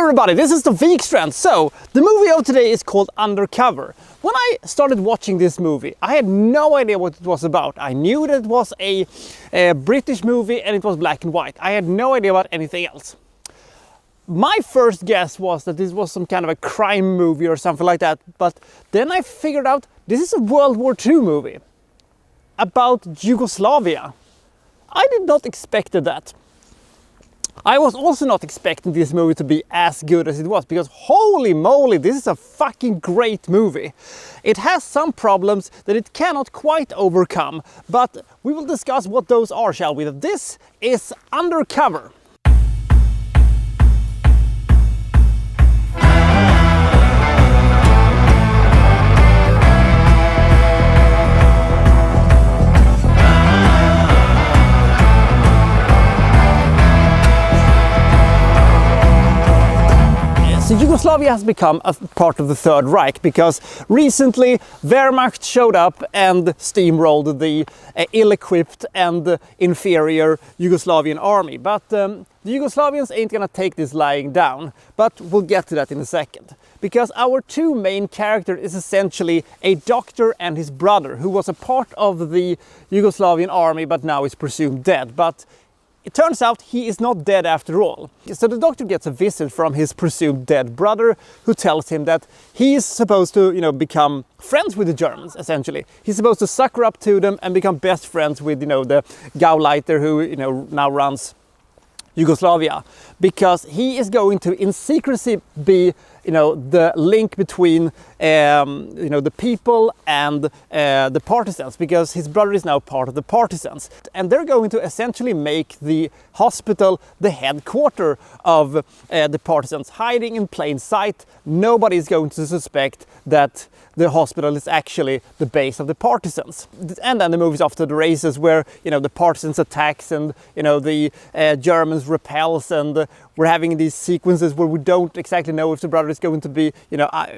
everybody, this is the Wikstrand. So, the movie of today is called Undercover. When I started watching this movie, I had no idea what it was about. I knew that it was a British movie and it was black and white. I had no idea about anything else. My first guess was that this was some kind of a crime movie or something like that, but then I figured out this is a World War II movie about Yugoslavia. I did not expect that. I was also not expecting this movie to be as good as it was, because holy moly, this is a fucking great movie. It has some problems that it cannot quite overcome, but we will discuss what those are, shall we? This is Undercover. So Yugoslavia has become a part of the Third Reich because recently Wehrmacht showed up and steamrolled the ill-equipped and inferior Yugoslavian army. But the Yugoslavians ain't gonna take this lying down, but we'll get to that in a second. Because our two main characters is essentially a doctor and his brother, who was a part of the Yugoslavian army but now is presumed dead. But it turns out he is not dead after all. So the doctor gets a visit from his presumed dead brother, who tells him that he is supposed to, become friends with the Germans, essentially. He's supposed to sucker up to them and become best friends with, the Gauleiter who, now runs Yugoslavia, because he is going to in secrecy be the link between the people and the partisans, because his brother is now part of the partisans, and they're going to essentially make the hospital the headquarter of the partisans, hiding in plain sight. Nobody is going to suspect that the hospital is actually the base of the partisans. And then the movie's off to the races, where the partisans attacks and the Germans repels, and we're having these sequences where we don't exactly know if the brother is going to be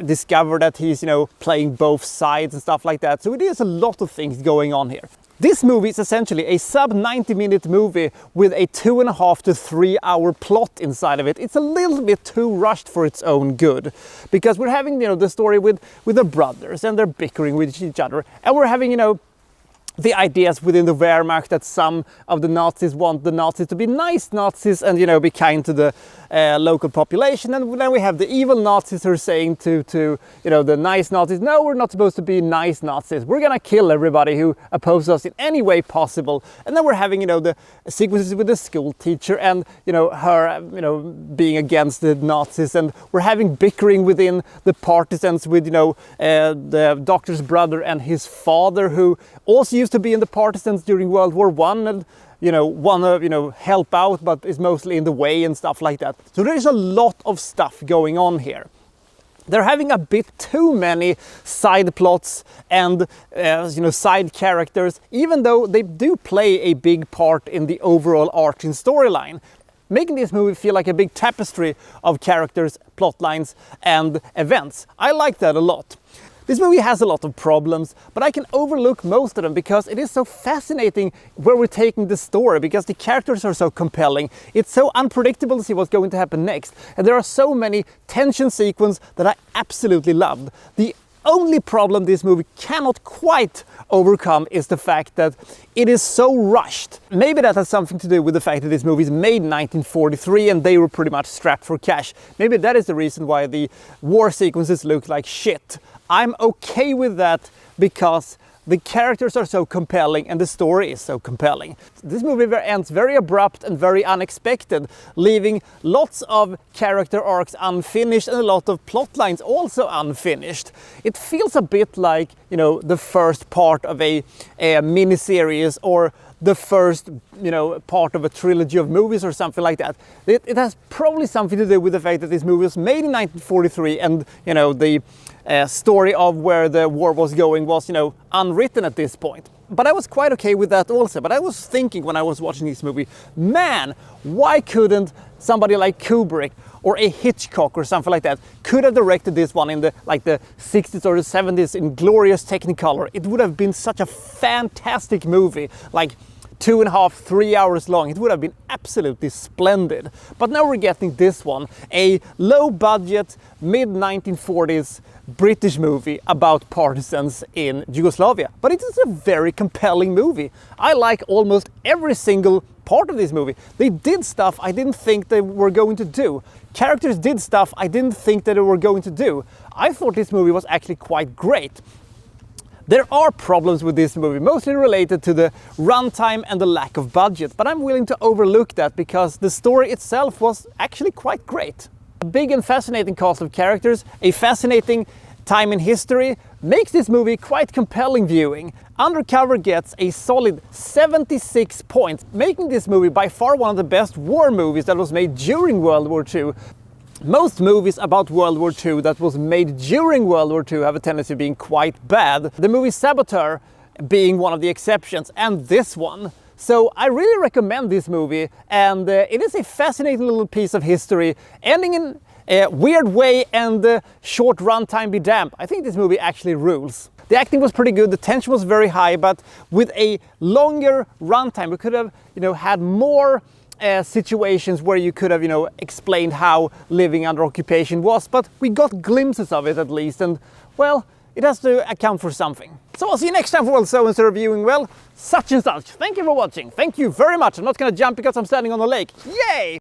discover that he's playing both sides and stuff like that. So there's a lot of things going on here. This movie is essentially a sub 90-minute movie with a 2.5 to 3 hour plot inside of it. It's a little bit too rushed for its own good, because we're having the story with the brothers, and they're bickering with each other, and we're having the ideas within the Wehrmacht that some of the Nazis want the Nazis to be nice Nazis and be kind to the local population, and then we have the evil Nazis who are saying to the nice Nazis, no, we're not supposed to be nice Nazis, we're gonna kill everybody who opposes us in any way possible. And then we're having the sequences with the school teacher and her being against the Nazis, and we're having bickering within the partisans with the doctor's brother and his father, who also used to be in the partisans during World War I and want to help out, but is mostly in the way and stuff like that. So there's a lot of stuff going on here. They're having a bit too many side plots and side characters, even though they do play a big part in the overall arching storyline, making this movie feel like a big tapestry of characters, plot lines and events. I like that a lot. This movie has a lot of problems, but I can overlook most of them because it is so fascinating where we're taking the story, because the characters are so compelling. It's so unpredictable to see what's going to happen next, and there are so many tension sequences that I absolutely loved. The only problem this movie cannot quite overcome is the fact that it is so rushed. Maybe that has something to do with the fact that this movie is made in 1943 and they were pretty much strapped for cash. Maybe that is the reason why the war sequences look like shit. I'm okay with that because the characters are so compelling and the story is so compelling. This movie ends very abrupt and very unexpected, leaving lots of character arcs unfinished and a lot of plot lines also unfinished. It feels a bit like, the first part of a miniseries, or the first, part of a trilogy of movies or something like that. It has probably something to do with the fact that this movie was made in 1943 and, the story of where the war was going was, unwritten at this point. But I was quite okay with that also. But I was thinking when I was watching this movie, man, why couldn't somebody like Kubrick or a Hitchcock or something like that could have directed this one in the 60s or the 70s in glorious Technicolor? It would have been such a fantastic movie, like 2.5, 3 hours long, it would have been absolutely splendid. But now we're getting this one, a low-budget, mid-1940s British movie about partisans in Yugoslavia. But it is a very compelling movie. I like almost every single part of this movie. They did stuff I didn't think they were going to do. Characters did stuff I didn't think that they were going to do. I thought this movie was actually quite great. There are problems with this movie, mostly related to the runtime and the lack of budget, but I'm willing to overlook that because the story itself was actually quite great. A big and fascinating cast of characters, a fascinating time in history, makes this movie quite compelling viewing. Undercover gets a solid 76 points, making this movie by far one of the best war movies that was made during World War II. Most movies about World War II that was made during World War II have a tendency of being quite bad. The movie Saboteur being one of the exceptions, and this one. So I really recommend this movie, and it is a fascinating little piece of history, ending in a weird way and short runtime be damned. I think this movie actually rules. The acting was pretty good, the tension was very high, but with a longer runtime we could have, had more situations where you could have, explained how living under occupation was, but we got glimpses of it at least, and well, it has to account for something. So I'll see you next time for World So and So reviewing, well, such and such. Thank you for watching. Thank you very much. I'm not gonna jump because I'm standing on the lake. Yay!